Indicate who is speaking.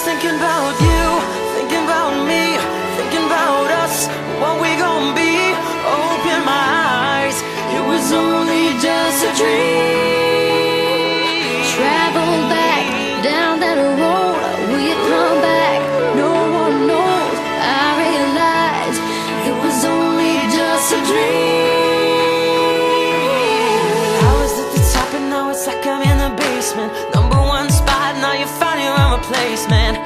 Speaker 1: thinking about you, thinking about me, thinking about us, what we gon' be. Open my eyes, it was only just a dream.
Speaker 2: Travel back down that road, will you come back? No one knows. I realized it was only just a dream.
Speaker 1: I was at the top and now it's like I'm in the basement. #1 spot, now you found your own replacement.